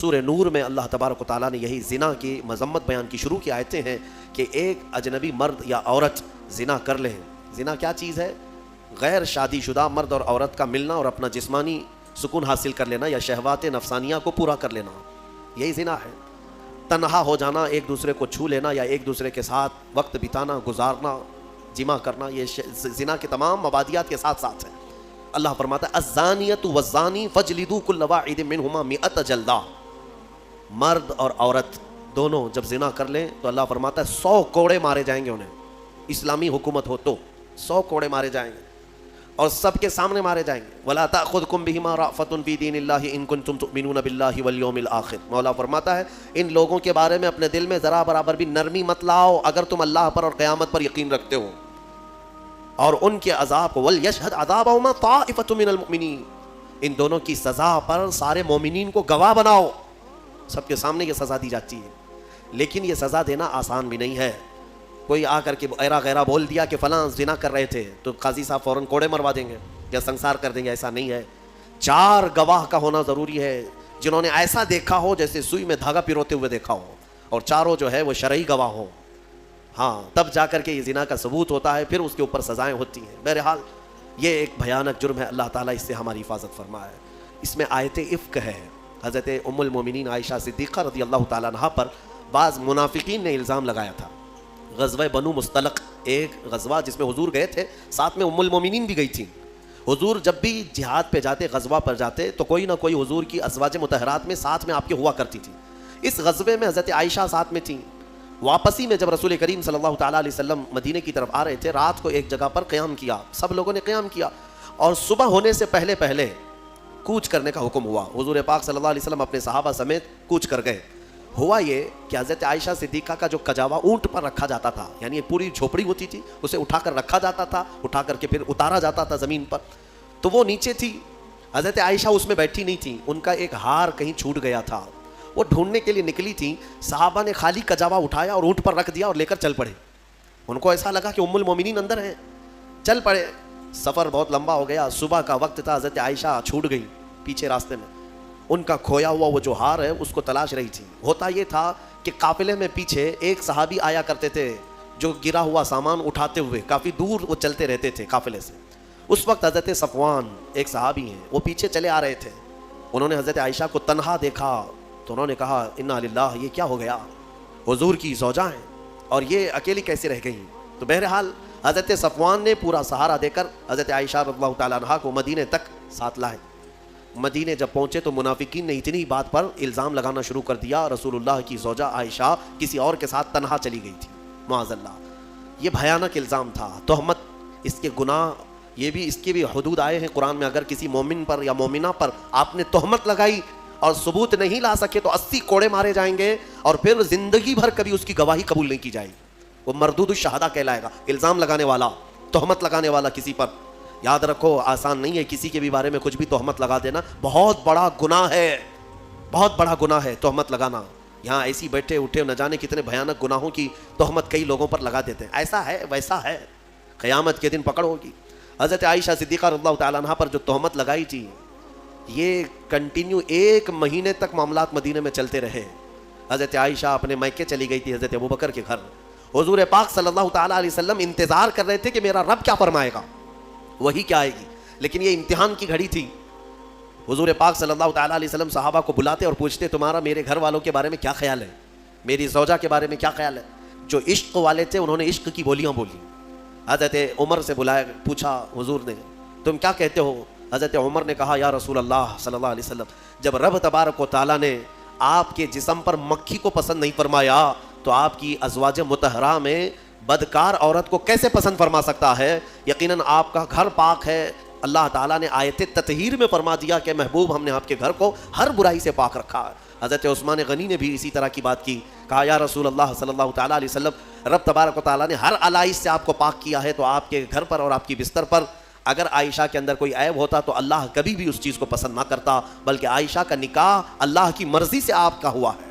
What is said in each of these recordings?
سورہ نور میں اللہ تبارک و تعالیٰ نے یہی زنا کی مذمت بیان کی شروع کی آیتیں ہیں کہ ایک اجنبی مرد یا عورت زنا کر لیں. زنا کیا چیز ہے؟ غیر شادی شدہ مرد اور عورت کا ملنا اور اپنا جسمانی سکون حاصل کر لینا یا شہوات نفسانیہ کو پورا کر لینا، یہی زنا ہے. تنہا ہو جانا، ایک دوسرے کو چھو لینا یا ایک دوسرے کے ساتھ وقت بتانا، گزارنا، جمع کرنا، یہ زنا کے تمام مبادیات کے ساتھ ساتھ ہیں. اللہ فرماتا ہے الزانیۃ والزانی فاجلدوا کل واحد منہما 100 جلدہ. مرد اور عورت دونوں جب زنا کر لیں تو اللہ فرماتا ہے 100 کوڑے مارے جائیں گے. انہیں اسلامی حکومت ہو تو 100 کوڑے مارے جائیں گے اور سب کے سامنے مارے جائیں گے. وَلَا تَأْخُذْكُمْ بِهِمَا رَأْفَةٌ فِي دِينِ اللَّهِ إِن كُنتُمْ تُؤْمِنُونَ بِاللَّهِ وَالْيَوْمِ الْآخِرِ. مولا فرماتا ہے ان لوگوں کے بارے میں اپنے دل میں ذرا برابر بھی نرمی مت لاؤ اگر تم اللہ پر اور قیامت پر یقین رکھتے ہو. اور ان کے عذاب کو وَلْيَشْهَدْ عَذَابَهُمَا طَائِفَةٌ مِّنَ الْمُؤْمِنِينَ. ان دونوں کی سزا پر سارے مومنین کو گواہ بناؤ. سب کے سامنے یہ سزا دی جاتی ہے، لیکن یہ سزا دینا آسان بھی نہیں ہے. کوئی آ کر کے ایرا غیرہ بول دیا کہ فلاں زنا کر رہے تھے تو قاضی صاحب فوراً کوڑے مروا دیں گے یا سنسار کر دیں گے، ایسا نہیں ہے. 4 گواہ کا ہونا ضروری ہے جنہوں نے ایسا دیکھا ہو جیسے سوئی میں دھاگا پیروتے ہوئے دیکھا ہو، اور چاروں جو ہے وہ شرعی گواہ ہو. ہاں تب جا کر کے یہ زنا کا ثبوت ہوتا ہے، پھر اس کے اوپر سزائیں ہوتی ہیں. بہرحال یہ ایک بھیانک جرم ہے، اللہ تعالیٰ اس سے ہماری حفاظت فرمائے. اس میں آیت افک ہے. حضرت ام المومنین عائشہ صدیقہ رضی اللہ تعالیٰ عنہا پر بعض منافقین نے الزام لگایا تھا. غزوہ بنو مستلق ایک غزوہ جس میں حضور گئے تھے، ساتھ میں ام المومنین بھی گئی تھیں. حضور جب بھی جہاد پہ جاتے، غزوہ پر جاتے تو کوئی نہ کوئی حضور کی ازواج مطہرات میں ساتھ میں آپ کے ہوا کرتی تھی. اس غزوے میں حضرت عائشہ ساتھ میں تھیں. واپسی میں جب رسول کریم صلی اللہ تعالیٰ علیہ وسلم مدینے کی طرف آ رہے تھے، رات کو ایک جگہ پر قیام کیا، سب لوگوں نے قیام کیا اور صبح ہونے سے پہلے پہلے کوچ کرنے کا حکم ہوا. حضور پاک صلی اللہ علیہ وسلم اپنے صحابہ سمیت کوچ کر گئے. ہوا یہ کہ حضرت عائشہ صدیقہ کا جو کجاوا اونٹ پر رکھا جاتا تھا، یعنی ایک پوری جھوپڑی ہوتی تھی، اسے اٹھا کر رکھا جاتا تھا، اٹھا کر کے پھر اتارا جاتا تھا زمین پر، تو وہ نیچے تھی. حضرت عائشہ اس میں بیٹھی نہیں تھی، ان کا ایک ہار کہیں چھوٹ گیا تھا، وہ ڈھونڈنے کے لیے نکلی تھی. صحابہ نے خالی کجاوا اٹھایا اور اونٹ پر رکھ دیا اور لے کر چل پڑے. ان کو ایسا لگا کہ ام المومنین اندر ہیں، چل پڑے. سفر بہت لمبا ہو گیا، صبح کا وقت تھا، حضرت عائشہ چھوٹ گئی پیچھے راستے میں. ان کا کھویا ہوا وہ جو ہار ہے اس کو تلاش رہی تھی. ہوتا یہ تھا کہ قافلے میں پیچھے ایک صحابی آیا کرتے تھے جو گرا ہوا سامان اٹھاتے ہوئے، کافی دور وہ چلتے رہتے تھے قافلے سے. اس وقت حضرت صفوان ایک صحابی ہیں، وہ پیچھے چلے آ رہے تھے. انہوں نے حضرت عائشہ کو تنہا دیکھا تو انہوں نے کہا انا للہ، یہ کیا ہو گیا، حضور کی زوجہ ہیں اور یہ اکیلی کیسے رہ گئی. تو بہرحال حضرت صفوان نے پورا سہارا دے کر حضرت عائشہ رضی اللہ تعالیٰ عنہا کو مدینے تک ساتھ لائے. مدینے جب پہنچے تو منافقین نے اتنی بات پر الزام لگانا شروع کر دیا، رسول اللہ کی زوجہ عائشہ کسی اور کے ساتھ تنہا چلی گئی تھی. معاذ اللہ، یہ بھیانک الزام تھا، تہمت. اس کے گناہ یہ بھی، اس کے بھی حدود آئے ہیں قرآن میں. اگر کسی مومن پر یا مومنہ پر آپ نے تہمت لگائی اور ثبوت نہیں لا سکے تو 80 کوڑے مارے جائیں گے اور پھر زندگی بھر کبھی اس کی گواہی قبول نہیں کی جائے گی. وہ مردود الشہادہ کہلائے گا. الزام لگانے والا، تہمت لگانے والا کسی پر، یاد رکھو آسان نہیں ہے کسی کے بھی بارے میں کچھ بھی تہمت لگا دینا. بہت بڑا گناہ ہے، بہت بڑا گناہ ہے تہمت لگانا. یہاں ایسی بیٹھے اٹھے نہ جانے کتنے بھیانک گناہوں کی تہمت کئی لوگوں پر لگا دیتے ہیں. ایسا ہے ویسا ہے، قیامت کے دن پکڑ ہوگی. حضرت عائشہ صدیقہ رضی اللہ تعالیٰ عنہا پر جو تہمت لگائی تھی، یہ کنٹینیو 1 مہینے تک معاملات مدینے میں چلتے رہے. حضرت عائشہ اپنے میکے چلی گئی تھی حضرت ابوبکر کے گھر. حضور پاک صلی اللہ تعالیٰ علیہ وسلم انتظار کر رہے تھے کہ میرا رب کیا فرمائے گا، وہی کیا آئے گی. لیکن یہ امتحان کی گھڑی تھی. حضور پاک صلی اللہ تعالیٰ علیہ وسلم صحابہ کو بلاتے اور پوچھتے تمہارا میرے گھر والوں کے بارے میں کیا خیال ہے، میری زوجہ کے بارے میں کیا خیال ہے. جو عشق والے تھے انہوں نے عشق کی بولیاں بولی. حضرت عمر سے بلایا، پوچھا حضور نے تم کیا کہتے ہو. حضرت عمر نے کہا یا رسول اللہ صلی اللہ علیہ وسلم، جب رب تبارک و تعالیٰ نے آپ کے جسم پر مکھی کو پسند نہیں فرمایا تو آپ کی ازواج مطہرہ میں بدکار عورت کو کیسے پسند فرما سکتا ہے. یقیناً آپ کا گھر پاک ہے. اللہ تعالیٰ نے آیت تطہیر میں فرما دیا کہ محبوب ہم نے آپ کے گھر کو ہر برائی سے پاک رکھا ہے. حضرت عثمان غنی نے بھی اسی طرح کی بات کی، کہا یا رسول اللہ صلی اللہ تعالیٰ علیہ وسلم، رب تبارک و تعالیٰ نے ہر علائش سے آپ کو پاک کیا ہے، تو آپ کے گھر پر اور آپ کی بستر پر اگر عائشہ کے اندر کوئی عیب ہوتا تو اللہ کبھی بھی اس چیز کو پسند نہ کرتا، بلکہ عائشہ کا نکاح اللہ کی مرضی سے آپ کا ہوا ہے.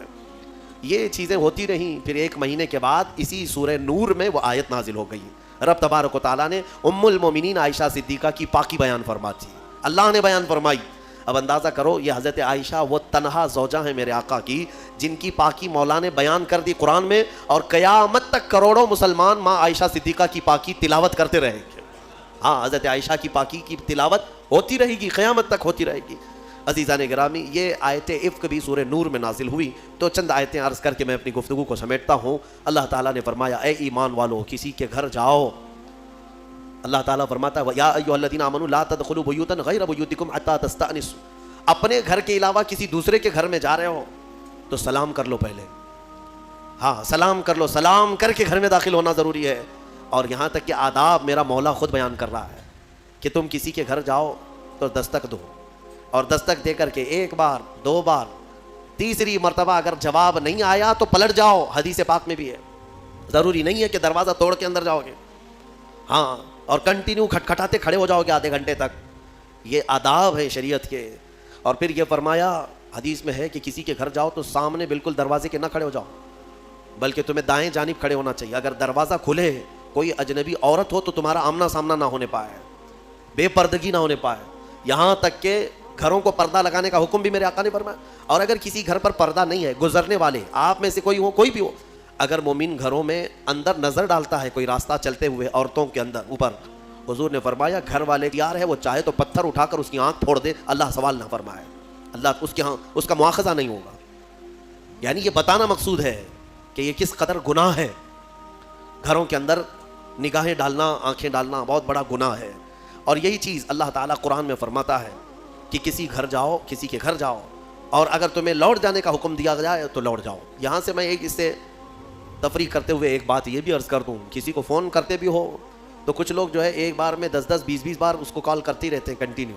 یہ چیزیں ہوتی رہیں. پھر 1 مہینے کے بعد اسی سورہ نور میں وہ آیت نازل ہو گئی. رب تبارک و تعالیٰ نے ام المومنین عائشہ صدیقہ کی پاکی بیان فرما دی. اللہ نے بیان فرمائی. اب اندازہ کرو یہ حضرت عائشہ وہ تنہا زوجہ ہیں میرے آقا کی جن کی پاکی مولا نے بیان کر دی قرآن میں، اور قیامت تک کروڑوں مسلمان ماں عائشہ صدیقہ کی پاکی تلاوت کرتے رہیں گے. ہاں، حضرت عائشہ کی پاکی کی تلاوت ہوتی رہے گی، قیامت تک ہوتی رہے گی. عزیزان گرامی، یہ آیت عفق بھی سورہ نور میں نازل ہوئی. تو چند آیتیں عرض کر کے میں اپنی گفتگو کو سمیٹتا ہوں. اللہ تعالیٰ نے فرمایا اے ایمان والو کسی کے گھر جاؤ. اللہ تعالیٰ فرماتا ہے یا ایھا الذین آمنوا لا تدخلوا بیوتا غیر بیوتکم حتی تستأنسوا. اپنے گھر کے علاوہ کسی دوسرے کے گھر میں جا رہے ہو تو سلام کر لو پہلے. ہاں، سلام کر لو، سلام کر کے گھر میں داخل ہونا ضروری ہے. اور یہاں تک کہ آداب میرا مولا خود بیان کر رہا ہے کہ تم کسی کے گھر جاؤ تو دستک دو، اور دستک دے کر کے ایک بار، دو بار، تیسری مرتبہ اگر جواب نہیں آیا تو پلٹ جاؤ. حدیث پاک میں بھی ہے، ضروری نہیں ہے کہ دروازہ توڑ کے اندر جاؤ گے. ہاں، اور کنٹینیو کھٹکھٹاتے کھڑے ہو جاؤ گے آدھے گھنٹے تک. یہ آداب ہیں شریعت کے. اور پھر یہ فرمایا حدیث میں ہے کہ کسی کے گھر جاؤ تو سامنے بالکل دروازے کے نہ کھڑے ہو جاؤ، بلکہ تمہیں دائیں جانب کھڑے ہونا چاہیے. اگر دروازہ کھلے، کوئی اجنبی عورت ہو تو تمہارا آمنا سامنا نہ ہونے پائے، بے پردگی نہ ہونے پائے. یہاں تک کہ گھروں کو پردہ لگانے کا حکم بھی میرے آقا نے فرمایا. اور اگر کسی گھر پر پردہ نہیں ہے، گزرنے والے آپ میں سے کوئی ہو، کوئی بھی ہو، اگر مومن گھروں میں اندر نظر ڈالتا ہے کوئی راستہ چلتے ہوئے عورتوں کے اندر اوپر، حضور نے فرمایا گھر والے تیار ہے، وہ چاہے تو پتھر اٹھا کر اس کی آنکھ پھوڑ دے، اللہ سوال نہ فرمائے، اللہ اس کے ہاں اس کا مواخذہ نہیں ہوگا. یعنی یہ بتانا مقصود ہے کہ یہ کس قدر گناہ ہے. گھروں کے اندر نگاہیں ڈالنا، آنکھیں ڈالنا بہت بڑا گناہ ہے. اور یہی چیز اللہ تعالیٰ قرآن میں فرماتا ہے کہ کسی گھر جاؤ، کسی کے گھر جاؤ، اور اگر تمہیں لوٹ جانے کا حکم دیا جائے تو لوٹ جاؤ. یہاں سے میں ایک اس سے تفریح کرتے ہوئے ایک بات یہ بھی عرض کر دوں، کسی کو فون کرتے بھی ہو تو کچھ لوگ جو ہے ایک بار میں 10 20 بار اس کو کال کرتے رہتے ہیں کنٹینیو.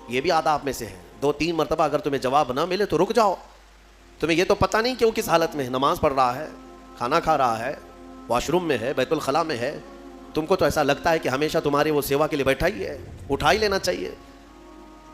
یہ بھی آداب میں سے ہے. 2-3 مرتبہ اگر تمہیں جواب نہ ملے تو رک جاؤ. تمہیں یہ تو پتہ نہیں کہ وہ کس حالت میں ہے، نماز پڑھ رہا ہے، کھانا کھا رہا ہے، واش روم میں ہے، بیت الخلاء میں ہے. تم کو تو ایسا لگتا ہے کہ ہمیشہ تمہارے وہ سیوا کے لیے بیٹھا ہی ہے، اٹھا ہی لینا چاہیے.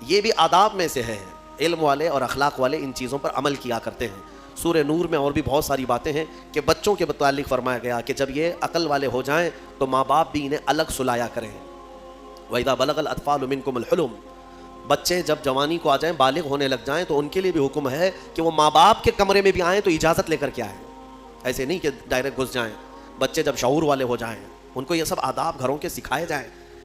یہ بھی آداب میں سے ہے. علم والے اور اخلاق والے ان چیزوں پر عمل کیا کرتے ہیں. سورہ نور میں اور بھی بہت ساری باتیں ہیں کہ بچوں کے متعلق فرمایا گیا کہ جب یہ عقل والے ہو جائیں تو ماں باپ بھی انہیں الگ سلایا کریں. وَإِذَا بَلَغَ الْأَطْفَالُ مِنْكُمُ الْحُلُمَ. بچے جب جوانی کو آ جائیں، بالغ ہونے لگ جائیں، تو ان کے لیے بھی حکم ہے کہ وہ ماں باپ کے کمرے میں بھی آئیں تو اجازت لے کر کے آئیں. ایسے نہیں کہ ڈائریکٹ گھس جائیں. بچے جب شعور والے ہو جائیں ان کو یہ سب آداب گھروں کے سکھائے جائیں.